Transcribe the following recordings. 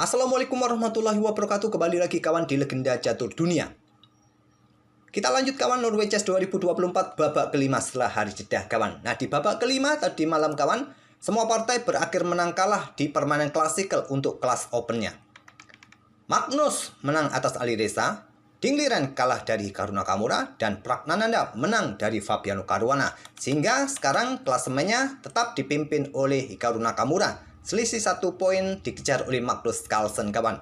Assalamualaikum warahmatullahi wabarakatuh. Kembali lagi kawan di Legenda Catur Dunia. Kita lanjut kawan, Norway Chess 2024 babak kelima setelah hari jeda kawan. Nah, di babak kelima tadi malam kawan, semua partai berakhir menang kalah di permainan klasikal untuk kelas opennya. Magnus menang atas Ali Reza, Ding Liren kalah dari Hikaru Nakamura, dan Praggnanandhaa menang dari Fabiano Caruana. Sehingga sekarang klasemennya tetap dipimpin oleh Hikaru Nakamura. Selisih 1 poin dikejar oleh Magnus Carlsen kawan.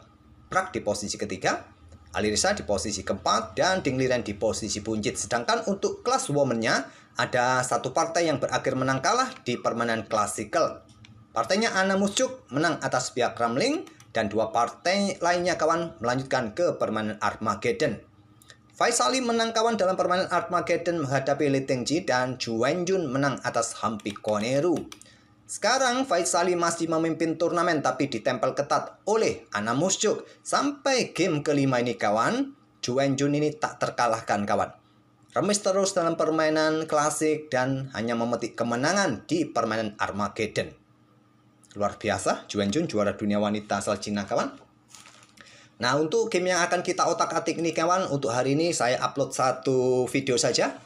Prag di posisi ketiga, Ali Reza di posisi keempat, dan Ding Liren di posisi buncit. Sedangkan untuk kelas womennya ada satu partai yang berakhir menang kalah di permainan klasikal. Partainya Anna Muschuk menang atas pihak Ramling, dan dua partai lainnya kawan melanjutkan ke permainan Armageddon. Faisali menang kawan dalam permainan Armageddon menghadapi Li Tengji, dan Zhu Wenjun menang atas Hampi Koneru. Sekarang Faisali masih memimpin turnamen tapi ditempel ketat oleh Anna Muschuk. Sampai game kelima ini kawan, Zhu Wenjun ini tak terkalahkan kawan. Remis terus dalam permainan klasik dan hanya memetik kemenangan di permainan Armageddon. Luar biasa, Zhu Wenjun juara dunia wanita asal Cina kawan. Nah, untuk game yang akan kita otak-atik ini kawan, untuk hari ini saya upload satu video saja.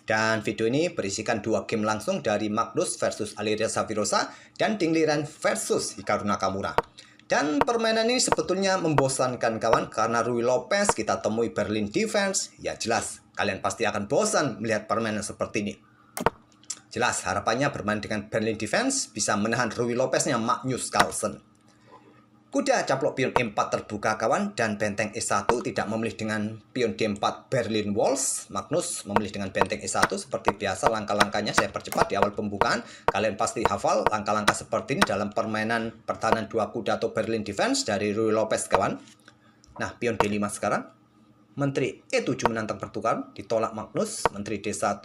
Dan video ini berisikan dua game langsung dari Magnus versus Ali Reza Firoza dan Ding Liren versus Hikaru Nakamura. Dan permainan ini sebetulnya membosankan kawan, karena Ruy Lopez kita temui Berlin Defense. Ya jelas, kalian pasti akan bosan melihat permainan seperti ini. Jelas harapannya bermain dengan Berlin Defense bisa menahan Ruy Lopeznya Magnus Carlsen. Kuda caplok pion E4 terbuka kawan, dan benteng E1 tidak memilih dengan pion D4 Berlin Walls. Magnus memilih dengan benteng E1 seperti biasa. Langkah-langkahnya saya percepat di awal pembukaan. Kalian pasti hafal langkah-langkah seperti ini dalam permainan pertahanan dua kuda atau Berlin Defense dari Ruy Lopez kawan. Nah, pion D5 sekarang. Menteri E7 menantang pertukaran, ditolak Magnus. Menteri D1,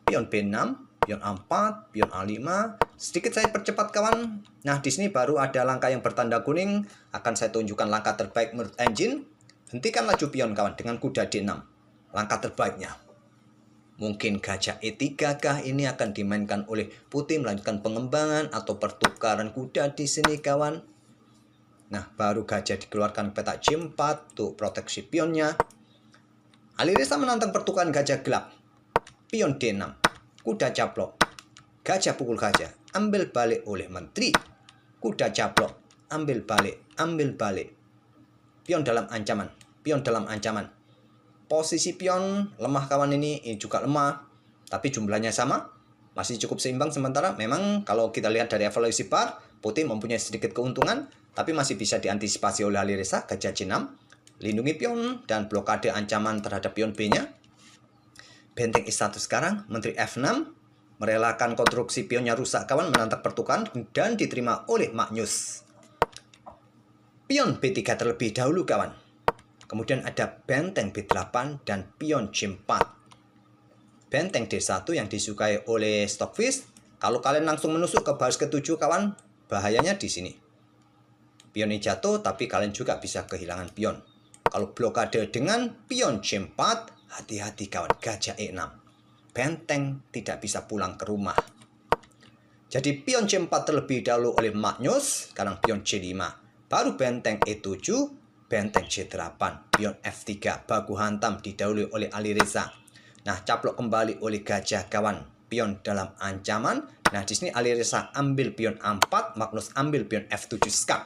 pion B6, pion A4, pion A5. Sedikit saya percepat kawan. Nah, di sini baru ada langkah yang bertanda kuning. Akan saya tunjukkan langkah terbaik menurut engine. Hentikan laju pion kawan dengan kuda D6. Langkah terbaiknya. Mungkin gajah E3 kah ini akan dimainkan oleh putih melanjutkan pengembangan atau pertukaran kuda di sini kawan. Nah, baru gajah dikeluarkan petak G4 untuk proteksi pionnya. Ali Reza menantang pertukaran gajah gelap. Pion D6. Kuda caplok. Gajah pukul gajah. Ambil balik oleh menteri. Kuda caplok. Ambil balik. Ambil balik. Pion dalam ancaman. Pion dalam ancaman. Posisi pion lemah kawan ini juga lemah. Tapi jumlahnya sama. Masih cukup seimbang sementara. Memang kalau kita lihat dari evaluasi bar, putih mempunyai sedikit keuntungan. Tapi masih bisa diantisipasi oleh Ali Reza. Gajah C6. Lindungi pion dan blokade ancaman terhadap pion B-nya. Benteng E1 sekarang, Menteri F6, merelakan konstruksi pionnya rusak kawan, menantang pertukaran dan diterima oleh Magnus. Pion B3 terlebih dahulu kawan. Kemudian ada benteng B8 dan pion C4. Benteng D1 yang disukai oleh Stockfish. Kalau kalian langsung menusuk ke baris ke-7 kawan, bahayanya di sini. Pion ini jatuh, tapi kalian juga bisa kehilangan pion. Kalau blokade dengan pion C4, hati-hati kawan, gajah E6. Benteng tidak bisa pulang ke rumah. Jadi pion C4 terlebih dahulu oleh Magnus. Sekarang pion C5. Baru benteng E7. Benteng C8. Pion F3. Baku hantam didahului oleh Ali Reza. Nah, caplok kembali oleh gajah kawan. Pion dalam ancaman. Nah, di sini Ali Reza ambil pion A4. Magnus ambil pion F7 skak.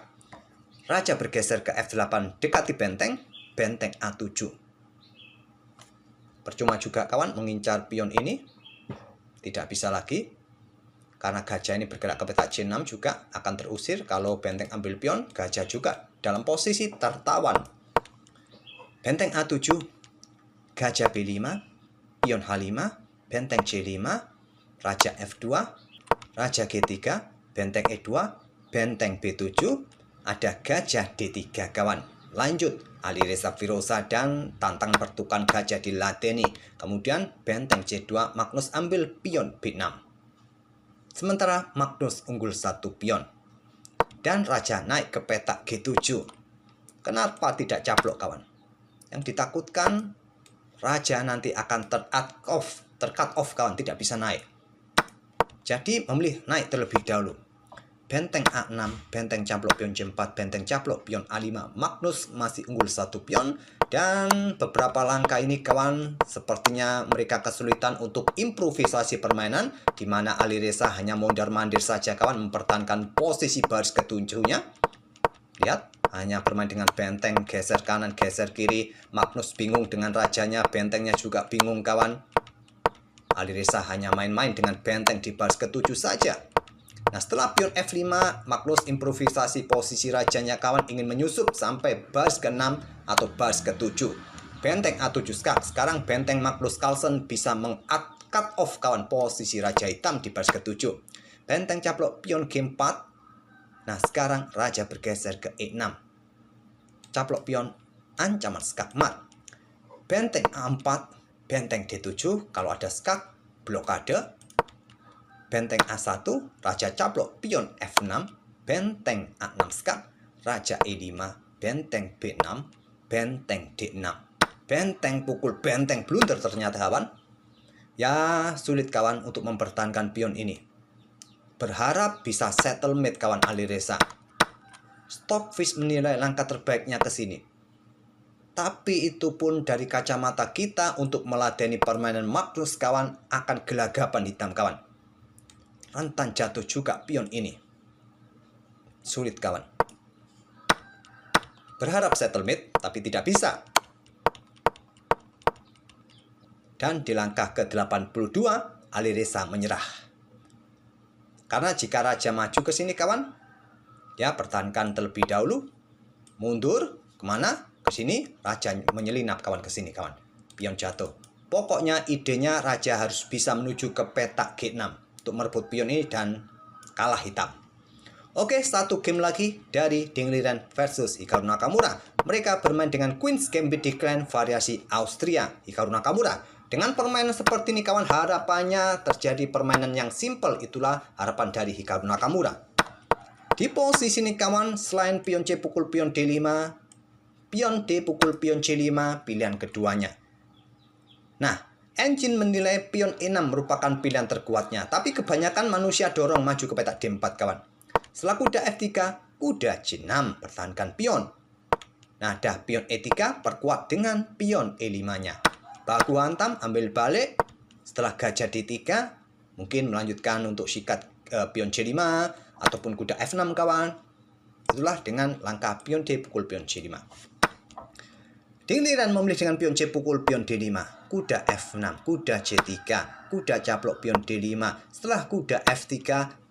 Raja bergeser ke F8. Dekati benteng. Benteng A7. Percuma juga kawan mengincar pion ini. Tidak bisa lagi. Karena gajah ini bergerak ke petak C6 juga akan terusir. Kalau benteng ambil pion, gajah juga dalam posisi tertawan. Benteng A7. Gajah B5. Pion H5. Benteng C5. Raja F2. Raja G3. Benteng E2. Benteng B7. Ada gajah D3 kawan. Lanjut. Ali Reza Firoza dan tantang pertukaran gajah diladeni. Kemudian benteng C2, Magnus ambil pion B6. Sementara Magnus unggul 1 pion. Dan raja naik ke petak G7. Kenapa tidak caplok kawan? Yang ditakutkan raja nanti akan tercut off kawan, tidak bisa naik. Jadi memilih naik terlebih dahulu. benteng A6, benteng caplok pion C4, benteng caplok pion A5. Magnus masih unggul 1 pion. Dan beberapa langkah ini kawan, sepertinya mereka kesulitan untuk improvisasi permainan, di mana Alireza hanya mondar-mandir saja kawan, mempertahankan posisi baris ketujuhnya. Lihat, hanya bermain dengan benteng, geser kanan, geser kiri. Magnus bingung dengan rajanya, bentengnya juga bingung kawan. Alireza hanya main-main dengan benteng di baris ketujuh saja. Nah, setelah pion F5, Magnus improvisasi posisi rajanya kawan, ingin menyusup sampai baris ke-6 atau baris ke-7. Benteng A7 skak. Sekarang benteng Magnus Carlsen bisa meng-cut off kawan posisi raja hitam di baris ke-7. Benteng caplok pion G4. Nah, sekarang raja bergeser ke E6. Caplok pion ancaman skak mat. Benteng A4, benteng D7, kalau ada skak, blokade. Benteng A1, raja caplok pion F6, benteng A6 skak, raja E5, benteng B6, benteng D6. Benteng pukul, benteng blunder ternyata kawan. Ya, sulit kawan untuk mempertahankan pion ini. Berharap bisa settlemate kawan Alireza. Stockfish menilai langkah terbaiknya ke sini. Tapi itu pun dari kacamata kita untuk meladeni permainan Magnus kawan, akan gelagapan hitam kawan. Rentan jatuh juga pion ini. Sulit kawan. Berharap settlemate, tapi tidak bisa. Dan di langkah ke-82, Alireza menyerah. Karena jika raja maju ke sini kawan, ya pertahankan terlebih dahulu. Mundur, kemana? Ke sini, raja menyelinap kawan ke sini kawan. Pion jatuh. Pokoknya idenya raja harus bisa menuju ke petak G6. Untuk merebut pion ini dan kalah hitam. Oke, satu game lagi dari Ding Liren versus Hikaru Nakamura. Mereka bermain dengan Queen's Gambit Decline variasi Austria. Hikaru Nakamura dengan permainan seperti ini kawan, harapannya terjadi permainan yang simple. Itulah harapan dari Hikaru Nakamura. Di posisi ini kawan, selain pion C pukul pion D5, pion D pukul pion C5 pilihan keduanya. Nah, Engine menilai pion E6 merupakan pilihan terkuatnya, tapi kebanyakan manusia dorong maju ke petak D4 kawan. Setelah kuda F3, kuda C6 pertahankan pion. Nah, dah pion E3 perkuat dengan pion E5-nya. Baku hantam, ambil balik. Setelah gajah D3, mungkin melanjutkan untuk sikat pion C5 ataupun kuda F6 kawan. Itulah dengan langkah pion D pukul pion C5. Ding Liren memilih dengan pion C pukul pion D5, kuda F6, kuda C3, kuda caplok pion D5. Setelah kuda F3,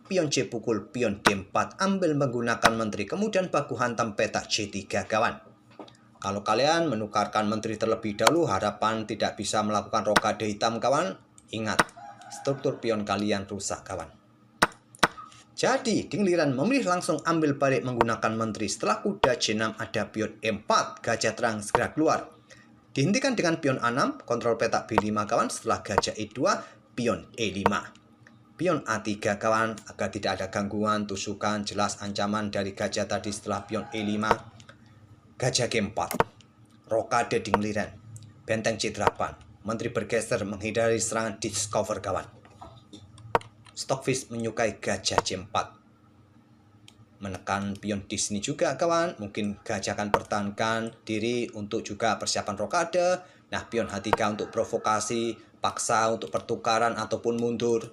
pion C pukul pion D4, ambil menggunakan menteri, kemudian baku hantam petak C3 kawan. Kalau kalian menukarkan menteri terlebih dahulu, harapan tidak bisa melakukan rokade hitam kawan. Ingat, struktur pion kalian rusak kawan. Jadi, Ding Liren memilih langsung ambil balik menggunakan menteri. Setelah kuda C6 ada pion E4, gajah terang segera keluar. Dihentikan dengan pion A6, kontrol petak B5 kawan. Setelah gajah E2, pion E5. Pion A3 kawan, agar tidak ada gangguan, tusukan, jelas ancaman dari gajah tadi setelah pion E5. Gajah G4, rokade Ding Liren. Benteng C8, menteri bergeser menghindari serangan discover kawan. Stockfish menyukai gajah C4. Menekan pion di sini juga kawan. Mungkin gajah akan pertahankan diri untuk juga persiapan rokade. Nah, pion H3 untuk provokasi, paksa untuk pertukaran ataupun mundur.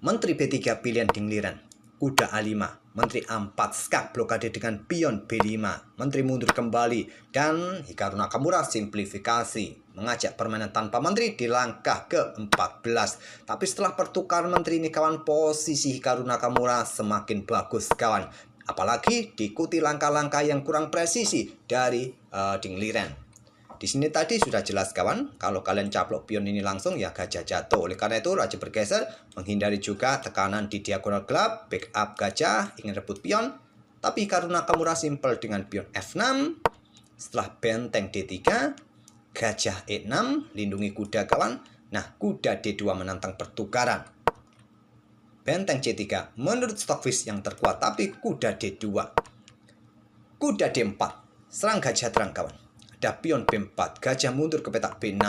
Menteri B3 pilihan Ding Liren. Kuda A5, menteri A4 skak blokade dengan pion B5, menteri mundur kembali, dan Hikaru Nakamura simplifikasi, mengajak permainan tanpa menteri di langkah ke-14. Tapi setelah pertukaran menteri ini kawan, posisi Hikaru Nakamura semakin bagus kawan. Apalagi diikuti langkah-langkah yang kurang presisi dari Ding Liren. Di sini tadi sudah jelas kawan, kalau kalian caplok pion ini langsung ya gajah jatuh. Oleh karena itu raja bergeser, menghindari juga tekanan di diagonal gelap, backup gajah, ingin rebut pion. Tapi Hikaru Nakamura simpel dengan pion F6. Setelah benteng D3, gajah E6, lindungi kuda kawan. Nah, kuda D2 menantang pertukaran. Benteng C3, menurut Stockfish yang terkuat, tapi kuda D2. Kuda D4, serang gajah terang kawan. Ada pion B4, gajah mundur ke petak B6.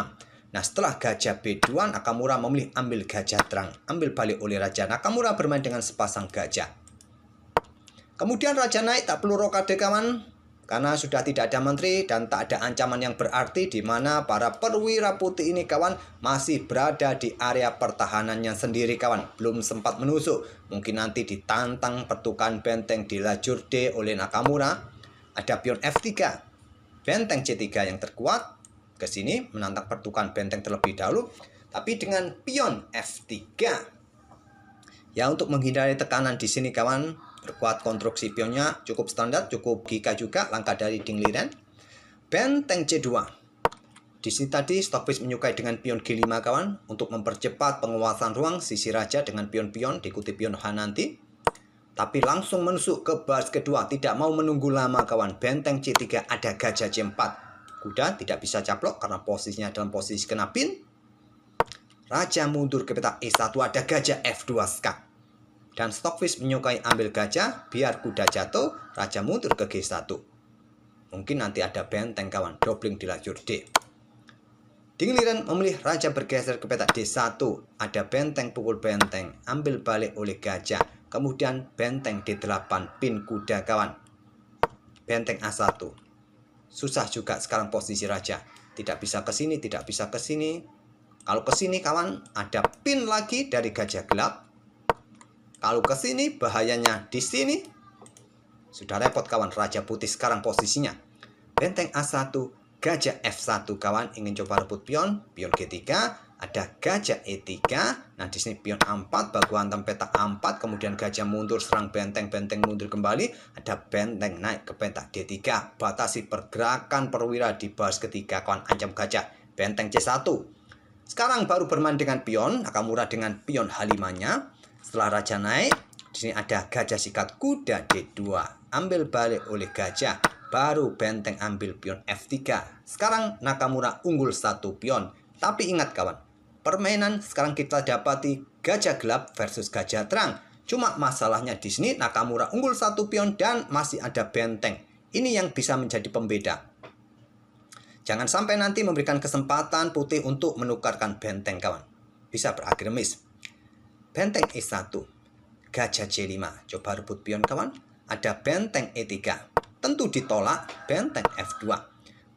Nah, setelah gajah B2, Nakamura memilih ambil gajah terang. Ambil balik oleh raja. Nakamura bermain dengan sepasang gajah. Kemudian raja naik, tak perlu rokade kawan. Karena sudah tidak ada menteri dan tak ada ancaman yang berarti di mana para perwira putih ini kawan masih berada di area pertahanannya sendiri kawan. Belum sempat menusuk. Mungkin nanti ditantang pertukan benteng di lajur D oleh Nakamura. Ada pion F3. Benteng C3 yang terkuat. Ke sini menantang pertukan benteng terlebih dahulu. Tapi dengan pion F3. Ya, untuk menghindari tekanan di sini kawan, perkuat konstruksi pionnya cukup standar, cukup gika juga langkah dari Ding Liren. Benteng C2. Di sini tadi Stockfish menyukai dengan pion G5 kawan untuk mempercepat penguasaan ruang sisi raja dengan pion-pion diikuti pion H nanti. Tapi langsung menusuk ke baris kedua, tidak mau menunggu lama kawan. Benteng C3 ada gajah C4. Kuda tidak bisa caplok karena posisinya dalam posisi kena pin. Raja mundur ke petak E1, ada gajah F2 skak. Dan Stockfish menyukai ambil gajah, biar kuda jatuh, raja mundur ke G1. Mungkin nanti ada benteng kawan, dobling di lajur D. Ding Liren memilih raja bergeser ke petak D1, ada benteng pukul benteng, ambil balik oleh gajah. Kemudian benteng D8, pin kuda kawan. Benteng A1. Susah juga sekarang posisi raja. Tidak bisa ke sini, tidak bisa ke sini. Kalau ke sini kawan, ada pin lagi dari gajah gelap. Kalau ke sini, bahayanya di sini. Sudah repot kawan, raja putih sekarang posisinya. Benteng A1, gajah F1 kawan, ingin coba rebut pion. Pion G3, ada gajah E3. Nah, di sini pion A4, baku hantam petak A4. Kemudian gajah mundur, serang benteng, benteng mundur kembali. Ada benteng naik ke petak D3. Batasi pergerakan perwira di baris ketiga kawan, ancam gajah. Benteng C1. Sekarang baru bermain dengan pion, Nakamura dengan pion H5-nya. Setelah raja naik, di sini ada gajah sikat kuda D2. Ambil balik oleh gajah, baru benteng ambil pion F3. Sekarang Nakamura unggul 1 pion. Tapi ingat kawan, permainan sekarang kita dapati gajah gelap versus gajah terang. Cuma masalahnya di sini Nakamura unggul 1 pion dan masih ada benteng. Ini yang bisa menjadi pembeda. Jangan sampai nanti memberikan kesempatan putih untuk menukarkan benteng kawan. Bisa berakhir miss. Benteng E1. Gajah C5. Coba rebut pion kawan. Ada benteng E3. Tentu ditolak. Benteng F2.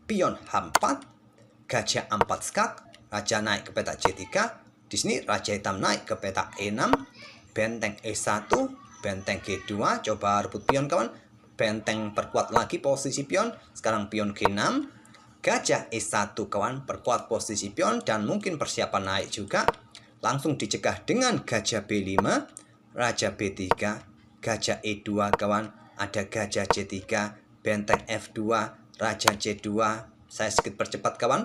Pion H4. Gajah A4 skak. Raja naik ke petak C3. Di sini raja hitam naik ke petak E6. Benteng E1. Benteng G2. Coba rebut pion kawan. Benteng perkuat lagi posisi pion. Sekarang pion G6. Gajah E1 kawan, perkuat posisi pion dan mungkin persiapan naik juga. Langsung dicegah dengan gajah B5, raja B3, gajah E2 kawan. Ada gajah C3, benteng F2, raja C2. Saya sedikit percepat kawan.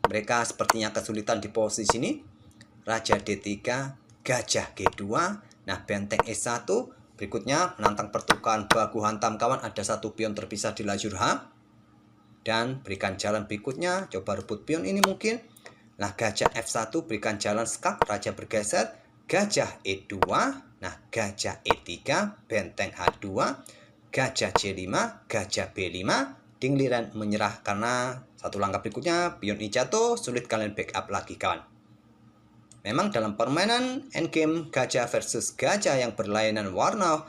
Mereka sepertinya kesulitan di posisi ini. Raja D3, gajah G2. Nah, benteng E1. Berikutnya menantang pertukaran baku hantam kawan. Ada 1 pion terpisah di lajur H. Dan berikan jalan berikutnya, coba rebut pion ini mungkin. Nah, gajah F1 berikan jalan skak, raja bergeser, gajah E2, nah gajah E3, benteng H2, gajah C5, gajah B5, Ding Liren menyerah karena satu langkah berikutnya pion I jatuh, sulit kalian backup lagi kawan. Memang dalam permainan endgame gajah versus gajah yang berlainan warna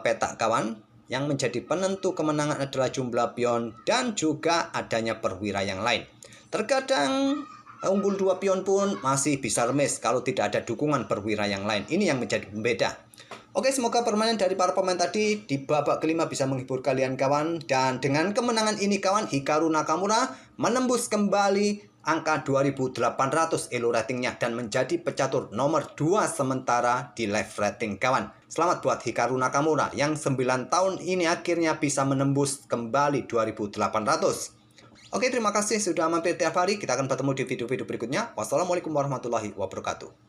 petak kawan, yang menjadi penentu kemenangan adalah jumlah pion dan juga adanya perwira yang lain. Terkadang unggul 2 pion pun masih bisa remis kalau tidak ada dukungan perwira yang lain. Ini yang menjadi pembeda. Oke, semoga permainan dari para pemain tadi di babak kelima bisa menghibur kalian kawan. Dan dengan kemenangan ini kawan, Hikaru Nakamura menembus kembali angka 2800 elo ratingnya dan menjadi pecatur nomor 2 sementara di live rating kawan. Selamat buat Hikaru Nakamura yang 9 tahun ini akhirnya bisa menembus kembali 2800. Oke, terima kasih sudah mampir tiap hari. Kita akan bertemu di video-video berikutnya. Wassalamualaikum warahmatullahi wabarakatuh.